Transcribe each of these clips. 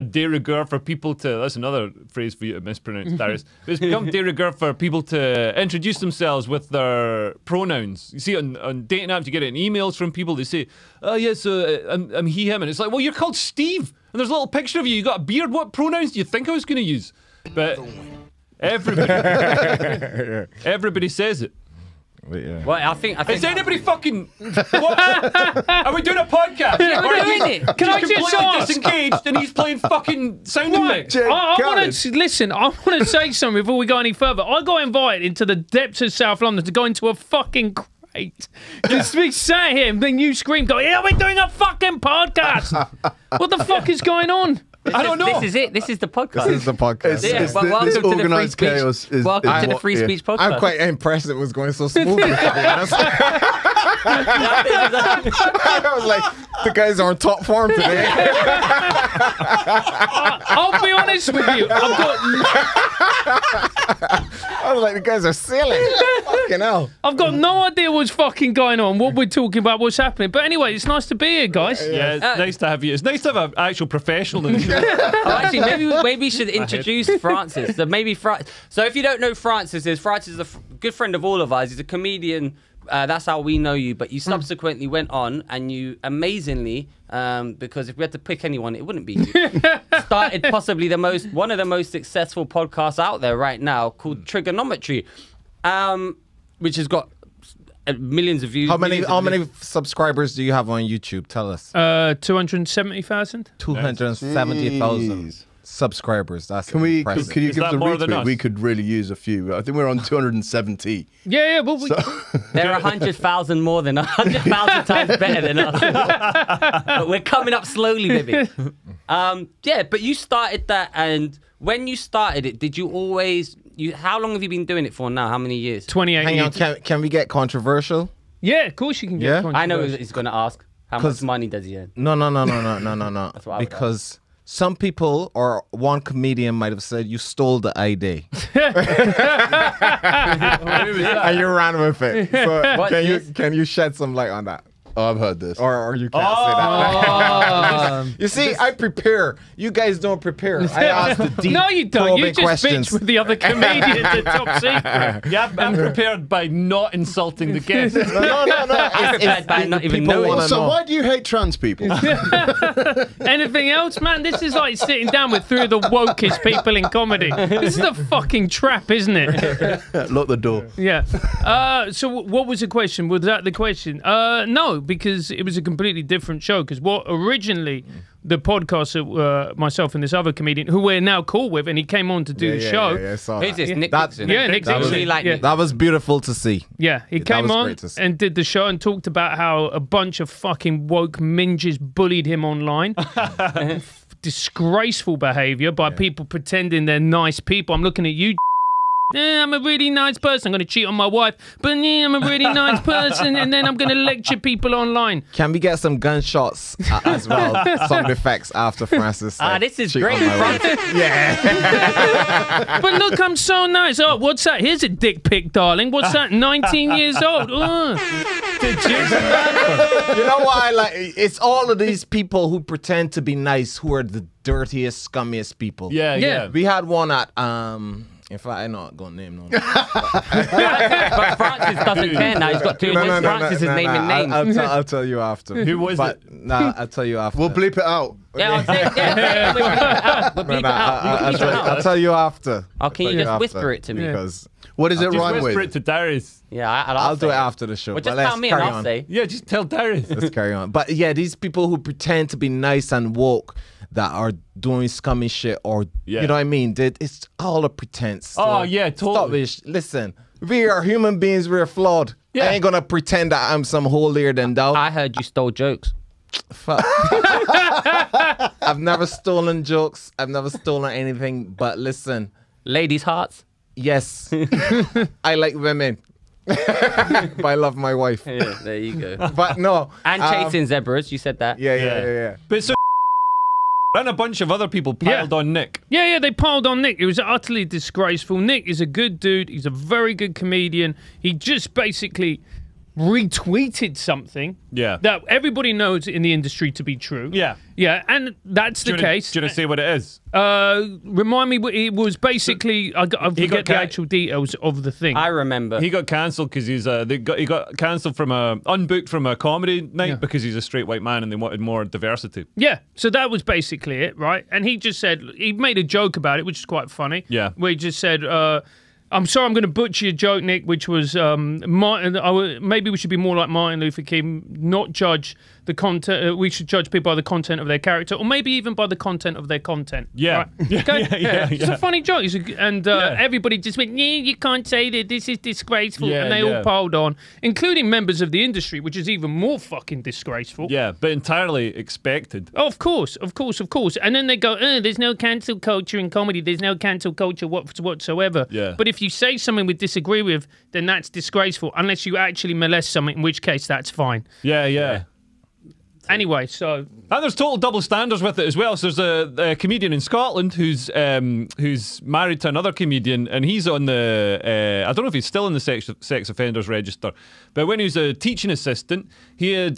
de rigueur for people to, that's another phrase for you to mispronounce, Darius. It's become de rigueur for people to introduce themselves with their pronouns. You see on dating apps, you get it in emails from people, they say, oh yes, I'm he, him, and it's like, well, you're called Steve, and there's a little picture of you, you got a beard, what pronouns do you think I was going to use? But everybody says it. Yeah. Well, I think. Is anybody fucking? What? Are we doing a podcast? Yeah, we're doing it. Can I just ask? Disengaged, and he's playing fucking sound effects. I want to listen. I want to say something before we go any further. I got invited into the depths of South London to go into a fucking crate. Just be sat here and then you scream, "Go! Yeah, we're doing a fucking podcast." What the fuck is going on? I don't know. This is it. This is the podcast. This is the podcast. Welcome this to the free organised speech. chaos is Welcome to the what- free speech podcast. I'm quite impressed it was going so smoothly, to be honest. I was like, the guys are on top form today. I'll be honest with you. I was like, the guys are sailing. Fucking hell. I've got no idea what's fucking going on, what we're talking about, what's happening. But anyway, it's nice to be here, guys. Yeah, it's nice to have you. It's nice to have an actual professional in the show. Oh, actually, maybe we should introduce Francis. So maybe So if you don't know Francis is a good friend of all of us. He's a comedian. That's how we know you. But you subsequently went on and you amazingly, because if we had to pick anyone, it wouldn't be you. Started possibly one of the most successful podcasts out there right now called Trigonometry, which has got millions of views. How many subscribers do you have on YouTube? Tell us. 270,000. 270,000 subscribers. That's Can you impressive. give that the more than retweet? us? We could really use a few. I think we're on 270. Yeah, well, They're 100,000 more than 100,000 times better than us. But we're coming up slowly, baby. Yeah, but you started that, and when you started it, did you always? How long have you been doing it for now? How many years? 28 Hang on, years. can we get controversial? Yeah, of course you can get Yeah? controversial. I know he's going to ask. How much money does he earn? No. what I would Because some people or one comedian might have said you stole the idea. And you ran with it. So can you shed some light on that? Oh, I've heard this. Or you can't say that. You see, I prepare. You guys don't prepare. I ask the deep, No, you don't. You probing just questions. bitch with the other comedians at Top Secret. Yeah, I'm prepared by not insulting the guests. No. prepared by not even people knowing. wanna So know. why do you hate trans people? Anything else, man? This is like sitting down with three of the wokest people in comedy. This is a fucking trap, isn't it? Lock the door. Yeah. So what was the question? Was that the question? No, because it was a completely different show. Because what originally the podcast that myself and this other comedian, who we're now cool with, and he came on to do the show. Yeah, I saw Who's that. this? Nick That- Dixon? Yeah, Nick I Dixon. really like Yeah. Nick. That was beautiful to see. Yeah, he That came was on great to see. and did the show and talked about how a bunch of fucking woke minges bullied him online. Disgraceful behaviour by people pretending they're nice people. I'm looking at you. I'm a really nice person. I'm going to cheat on my wife, but I'm a really nice person, and then I'm going to lecture people online. Can we get some gunshots as well? Sound effects after Francis. This is cheat great. on my wife. Francis. But look, I'm so nice. Oh, what's that? Here's a dick pic, darling. What's that? 19 years old. Ugh. You know what I like? It's all of these people who pretend to be nice who are the dirtiest, scummiest people. Yeah. We had one at in fact, I'm not gonna name no. But Francis doesn't care now. He's got two. Francis is naming names. I'll tell you after. Who was but, it? Nah, I'll tell you after. We'll bleep it out. Yeah, I'll say, we'll bleep it out. We'll bleep it out. I'll tell you after. Oh, can you I'll tell just after, whisper it to me? Because What does it Just rhyme whisper with? it to Darius. Yeah, I'll do say it after the show. Well, but just let's tell me and carry I'll on. say. Yeah, just tell Darius. Let's carry on. But yeah, these people who pretend to be nice and woke that are doing scummy shit or Yeah. you know what I mean? It's all a pretense. So Oh, yeah, totally. Stop it. Listen, we are human beings. We're flawed. Yeah. I ain't gonna pretend that I'm some holier than thou. I heard you stole jokes. Fuck. I've never stolen jokes. I've never stolen anything. But listen, Ladies' hearts. yes, I like women. But I love my wife. Yeah, there you go. But no. And chasing zebras. You said that. Yeah. But so and a bunch of other people piled on Nick. Yeah, they piled on Nick. It was utterly disgraceful. Nick is a good dude. He's a very good comedian. He just basically retweeted something Yeah. that everybody knows in the industry to be true. Yeah. Yeah, and that's the case. Do you want to say what it is? Remind me, it was basically, I forget the actual details of the thing. I remember. He got cancelled because he got cancelled from unbooked from a comedy night because he's a straight white man and they wanted more diversity. Yeah, so that was basically it, right? And he just said, he made a joke about it, which is quite funny. Yeah. Where he just said, I'm sorry, I'm going to butcher your joke, Nick, which was maybe we should be more like Martin Luther King, not judge the content. We should judge people by the content of their character, or maybe even by the content of their content. Yeah. Right? Yeah, Okay? yeah. It's a funny joke. Everybody just went, "Yeah, you can't say that. This is disgraceful," Yeah, and they all piled on, including members of the industry, which is even more fucking disgraceful. Yeah, but entirely expected. Oh, of course. And then they go, there's no cancel culture in comedy. There's no cancel culture whatsoever. Yeah. But if you say something we disagree with, then that's disgraceful, unless you actually molest something, in which case that's fine. Yeah. Anyway, so... And there's total double standards with it as well. So there's a comedian in Scotland who's married to another comedian, and he's on the I don't know if he's still in the sex offenders register, but when he was a teaching assistant, he had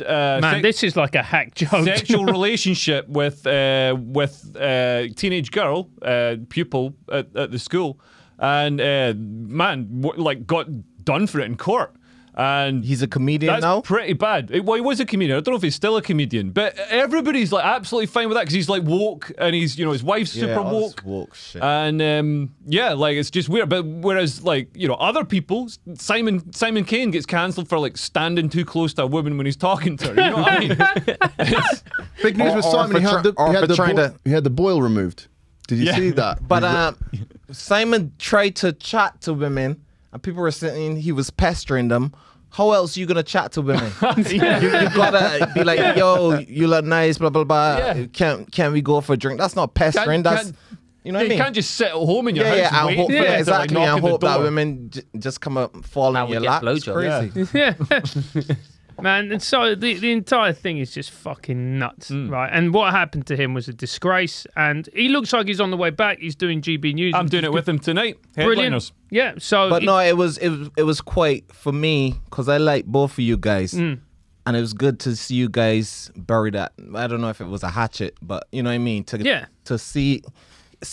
this is like a hack joke. sexual relationship with teenage girl pupil at the school, and got done for it in court. And He's a comedian that's now? pretty bad. Well, he was a comedian. I don't know if he's still a comedian, but everybody's like absolutely fine with that because he's like woke, and he's his wife's super all woke. this woke shit. And like it's just weird. But whereas like other people, Simon Kane gets cancelled for like standing too close to a woman when he's talking to her. You know what I mean? Big news with Or Simon. He had the boil removed. Did you see that? But Simon tried to chat to women, and people were saying he was pestering them. How else are you gonna chat to women? you gotta be like, yo, you look nice, blah blah blah. Yeah. Can we go for a drink? That's not pestering. That's you know what I mean. You can't just sit at home in your house and and hope, wait for it to, like, exactly. knock And on the hope that door. women just come up, fall How in we your get lap. It's blowjobs. crazy. Yeah. Man, and so the entire thing is just fucking nuts, right? And what happened to him was a disgrace, and he looks like he's on the way back. He's doing GB News. I'm doing it with him tonight. Brilliant. Headliners. Yeah, so... But no, it was quite for me because I like both of you guys, and it was good to see you guys bury that. I don't know if it was a hatchet, but you know what I mean. To see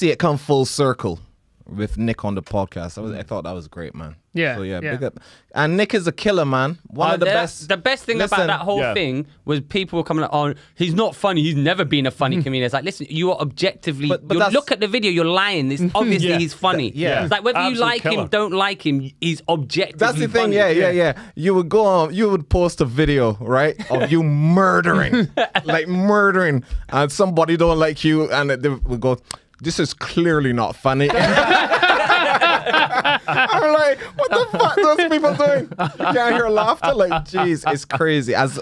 it come full circle with Nick on the podcast. I thought that was great, man. Yeah, So yeah, yeah. big up. And Nick is a killer, man. One of the best. The best thing about that whole thing was people were coming like, "Oh, he's not funny. He's never been a funny comedian." It's like, listen, you are objectively. But you that's- look at the video. You're lying. It's obviously Yeah. he's funny. Yeah. It's like whether you Absolute like killer. him, don't like him, he's objectively. That's the thing, funny. yeah. You would go on, you would post a video, right, of you murdering, and somebody don't like you, and they would go, "This is clearly not funny." I'm like, what the fuck those people doing? You can't hear laughter. Like, jeez, it's crazy. As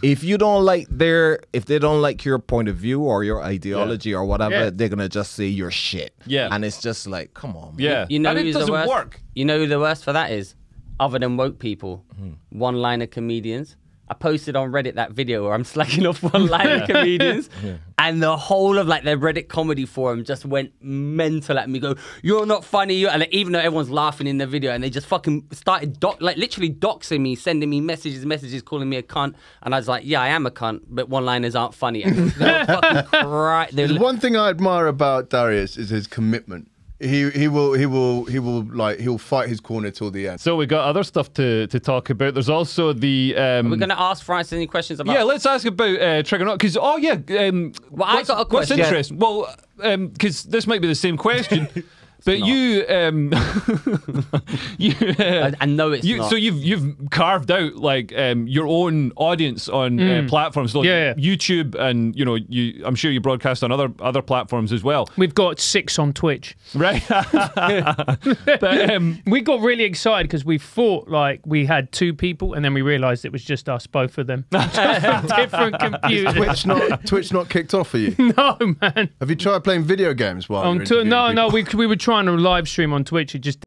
if you don't like if they don't like your point of view or your ideology or whatever, they're gonna just say you're shit. Yeah. And it's just like, come on, man. Yeah. You know and it who's the doesn't worst? work. You know who the worst for that is? Other than woke people, one-liner comedians. I posted on Reddit that video where I'm slacking off one-liner comedians, and the whole of like their Reddit comedy forum just went mental at me. Go, "You're not funny," and like, even though everyone's laughing in the video, and they just fucking started literally doxing me, sending me messages, calling me a cunt, and I was like, "Yeah, I am a cunt, but one-liners aren't funny." And they were fucking The one thing I admire about Darius is his commitment. He'll fight his corner till the end. So we got other stuff to talk about. There's also the. We're gonna ask Francis any questions about. Yeah, let's ask about Trigonometry. Because, Well, I got a What's question. interesting? Well, because this might be the same question. But you, I know it's not. So you've carved out like your own audience on platforms like YouTube, and I'm sure you broadcast on other platforms as well. We've got 6 on Twitch. Right. But We got really excited because we thought like we had 2 people, and then we realised it was just us, both of them. Just from different computers. Twitch not kicked off for you? No, man. Have you tried playing video games while you're No, interviewing people? we were trying to live stream on Twitch. It just